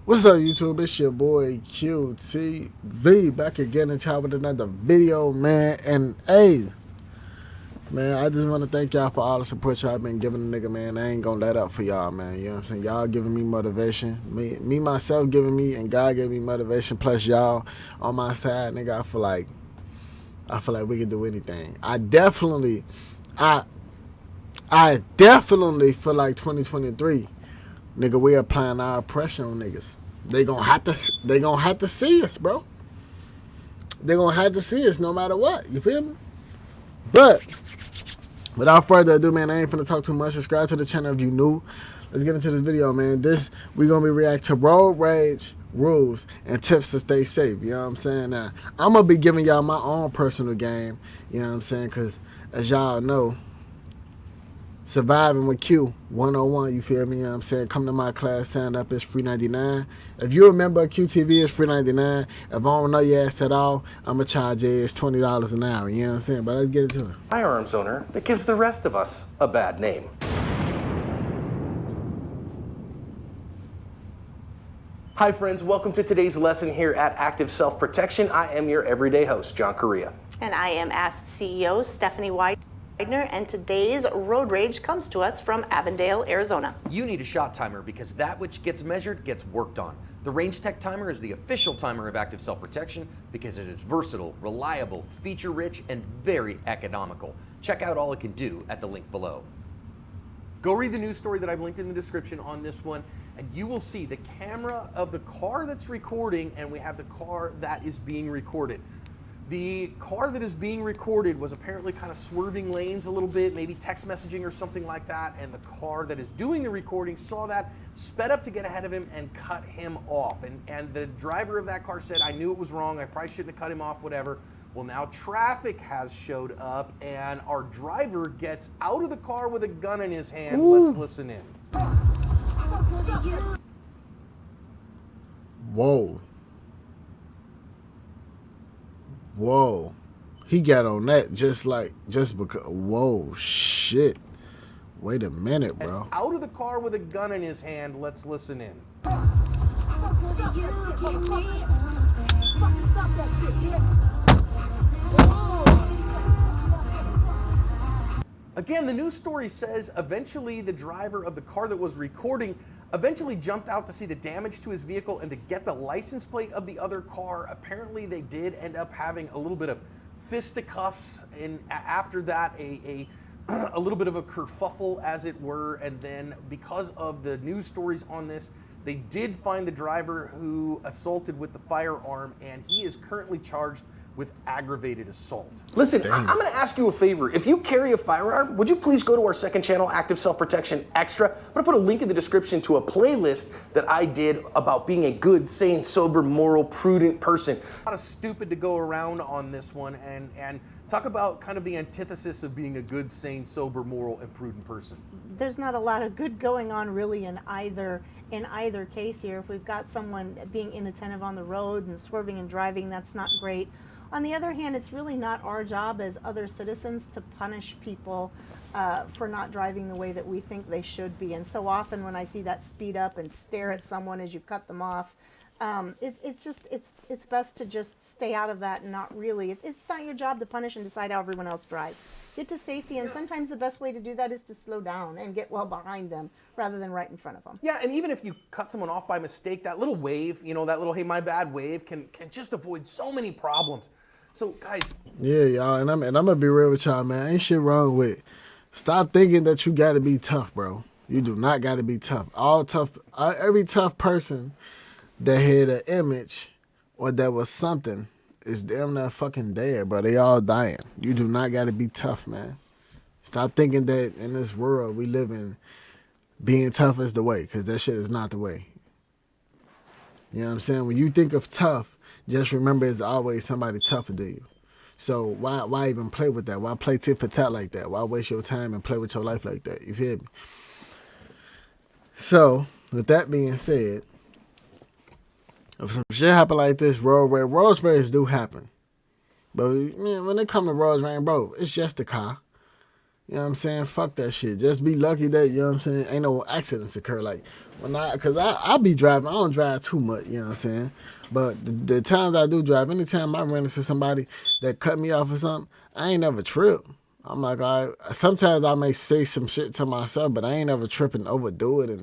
What's up, YouTube? It's your boy QTV back again in town with another video, man. And hey, man, I just want to thank y'all for all the support y'all been giving the nigga, man. I ain't gonna let up for y'all, man. You know what I'm saying? Y'all giving me motivation. Me myself giving me, and God gave me motivation. Plus y'all on my side, nigga. I feel like we can do anything. I I definitely feel like 2023. Nigga, we applying our pressure on niggas. They gonna have to see us, bro. They gonna have to see us no matter what. You feel me? But without further ado, man, I ain't finna talk too much. Subscribe to the channel if you new. Let's get into this video, man. We gonna be react to road rage rules and tips to stay safe. You know what I'm saying? Now, I'm gonna be giving y'all my own personal game. You know what I'm saying? Cause as y'all know, Surviving with Q 101, you feel me? You know what I'm saying? Come to my class, sign up, it's free 99. If you remember QTV, it's free 99. If I don't know your ass at all, I'ma charge you it's $20 an hour. You know what I'm saying? But let's get into it. Firearms owner that gives the rest of us a bad name. Hi friends, welcome to today's lesson here at Active Self-Protection. I am your everyday host, John Correa. And I am ASP CEO Stephanie Widener, and today's road rage comes to us from Avondale, Arizona. You need a shot timer because that which gets measured gets worked on. The Range Tech Timer is the official timer of Active Self-Protection because it is versatile, reliable, feature-rich, and very economical. Check out all it can do at the link below. Go read the news story that I've linked in the description on this one, and you will see the camera of the car that's recording, and we have the car that is being recorded. The car that is being recorded was apparently kind of swerving lanes a little bit, maybe text messaging or something like that, and the car that is doing the recording saw that, sped up to get ahead of him, and cut him off. And the driver of that car said, I knew it was wrong, I probably shouldn't have cut him off, whatever. Well, now traffic has showed up, and our driver gets out of the car with a gun in his hand. Ooh. Let's listen in. Whoa. Whoa. He got on that just because. Whoa, shit. Wait a minute, bro. Gets out of the car with a gun in his hand. Let's listen in. Again, the news story says eventually the driver of the car that was recording eventually jumped out to see the damage to his vehicle and to get the license plate of the other car. Apparently they did end up having a little bit of fisticuffs, and after that a little bit of a kerfuffle, as it were. And then because of the news stories on this, they did find the driver who assaulted with the firearm, and he is currently charged with aggravated assault. Listen, I'm gonna ask you a favor. If you carry a firearm, would you please go to our second channel, Active Self-Protection Extra? I'm gonna put a link in the description to a playlist that I did about being a good, sane, sober, moral, prudent person. A lot of stupid to go around on this one, and talk about kind of the antithesis of being a good, sane, sober, moral, and prudent person. There's not a lot of good going on really in either case here. If we've got someone being inattentive on the road and swerving and driving, that's not great. On the other hand, it's really not our job as other citizens to punish people for not driving the way that we think they should be. And so often when I see that speed up and stare at someone as you cut them off, it's best to just stay out of that and not really. It's not your job to punish and decide how everyone else drives. Get to safety, and sometimes the best way to do that is to slow down and get well behind them rather than right in front of them. Yeah, and even if you cut someone off by mistake, that little wave, you know, that little hey my bad wave can just avoid so many problems. So guys, yeah, y'all, and I'm gonna be real with y'all, man. Ain't shit wrong with. Stop thinking that you gotta be tough, bro. You do not gotta be tough. Every tough person that had an image or that was something is damn near fucking dead, bro. They all dying. You do not gotta be tough, man. Stop thinking that in this world we live in, being tough is the way, because that shit is not the way. You know what I'm saying? When you think of tough, just remember it's always somebody tougher than you. So why even play with that? Why play tit for tat like that? Why waste your time and play with your life like that? You feel me? So, with that being said, if some shit happen like this, road rage do happen. But man, when it come to road rage, bro, it's just a car. You know what I'm saying? Fuck that shit. Just be lucky that, you know what I'm saying, ain't no accidents occur. Like, cause I be driving, I don't drive too much, you know what I'm saying? But the times I do drive, anytime I run into somebody that cut me off or something, I ain't never trip. I'm like, all right, sometimes I may say some shit to myself, but I ain't never tripping, overdo it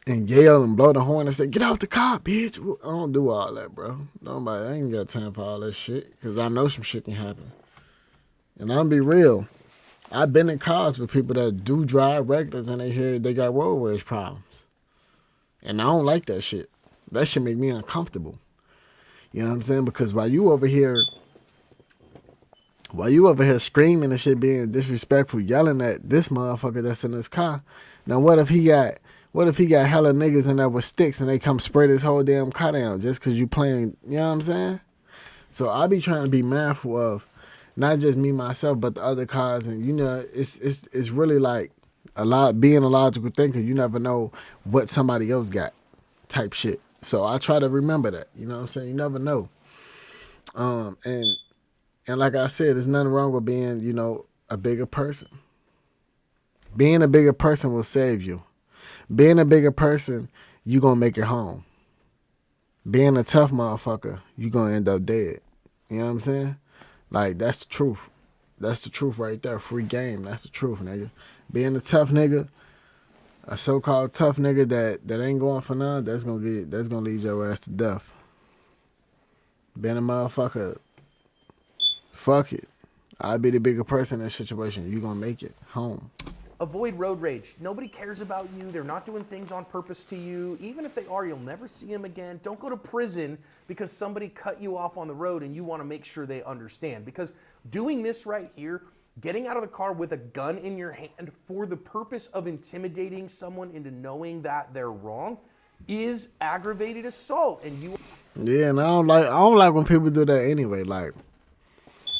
and yell and blow the horn and say, get out the car, bitch. I don't do all that, bro. Nobody, I ain't got time for all that shit, cause I know some shit can happen. And I'm gonna be real. I've been in cars with people that do drive regulars and they got road rage problems. And I don't like that shit. That shit make me uncomfortable. You know what I'm saying? Because while you over here screaming and shit, being disrespectful, yelling at this motherfucker that's in this car, now what if he got hella niggas in there with sticks and they come spray this whole damn car down just cause you playing, you know what I'm saying? So I be trying to be mindful of not just me myself, but the other cars, and you know, it's really like being a logical thinker. You never know what somebody else got, type shit. So I try to remember that. You know what I'm saying? You never know. And like I said, there's nothing wrong with being, you know, a bigger person. Being a bigger person will save you. Being a bigger person, you gonna make it home. Being a tough motherfucker, you gonna end up dead. You know what I'm saying? Like, that's the truth. That's the truth right there. Free game. That's the truth, nigga. Being a tough nigga, a so-called tough nigga that ain't going for none, that's gonna lead your ass to death. Being a motherfucker, fuck it. I'll be the bigger person in that situation. You gonna make it home. Avoid road rage. Nobody cares about you. They're not doing things on purpose to you. Even if they are, you'll never see them again. Don't go to prison because somebody cut you off on the road and you want to make sure they understand. Because doing this right here, getting out of the car with a gun in your hand for the purpose of intimidating someone into knowing that they're wrong is aggravated assault. And you... Yeah, and I don't like when people do that anyway. Like,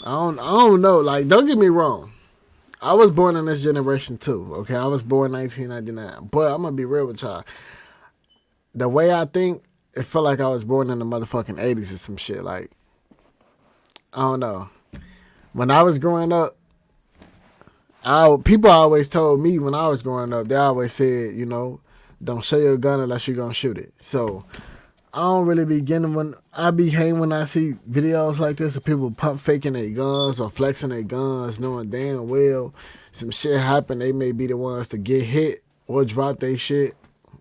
I don't know. Like, don't get me wrong. I was born in this generation too, okay? I was born 1999. But I'm going to be real with y'all. The way I think, it felt like I was born in the motherfucking 80s or some shit. Like, I don't know. When I was growing up, people always told me when I was growing up, they always said, you know, don't show your gun unless you're going to shoot it. So, I don't really be getting when I be hating when I see videos like this of people pump faking their guns or flexing their guns, knowing damn well some shit happen. They may be the ones to get hit or drop their shit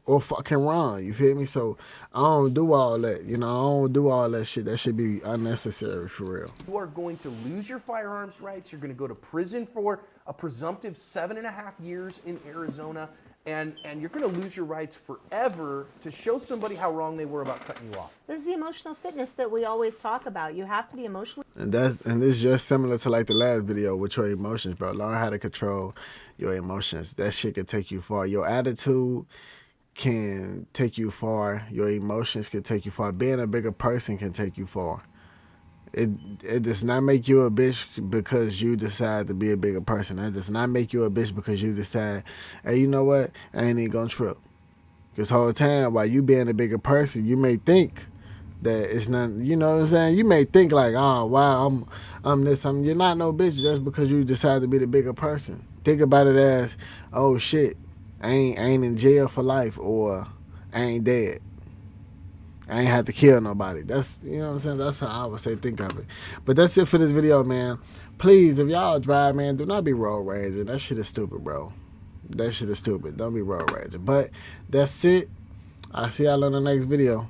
or fucking run. You feel me? So I don't do all that. You know, I don't do all that shit. That should be unnecessary for real. You are going to lose your firearms rights. You're going to go to prison for a presumptive 7.5 years in Arizona. And you're going to lose your rights forever to show somebody how wrong they were about cutting you off. This is the emotional fitness that we always talk about. You have to be emotionally. And this is just similar to like the last video with your emotions, bro. Learn how to control your emotions. That shit can take you far. Your attitude can take you far. Your emotions can take you far. Being a bigger person can take you far. It does not make you a bitch because you decide to be a bigger person. It does not make you a bitch because you decide, hey, you know what? I ain't even gonna trip. Because whole time while you being a bigger person, you may think that it's not, you know what I'm saying? You may think like, oh, wow, I'm this, you're not no bitch just because you decide to be the bigger person. Think about it as, oh shit, I ain't in jail for life, or I ain't dead. I ain't have to kill nobody. That's, you know what I'm saying? That's how I would say think of it. But that's it for this video, man. Please, if y'all drive, man, do not be road raging. That shit is stupid, bro. That shit is stupid. Don't be road raging. But that's it. I'll see y'all in the next video.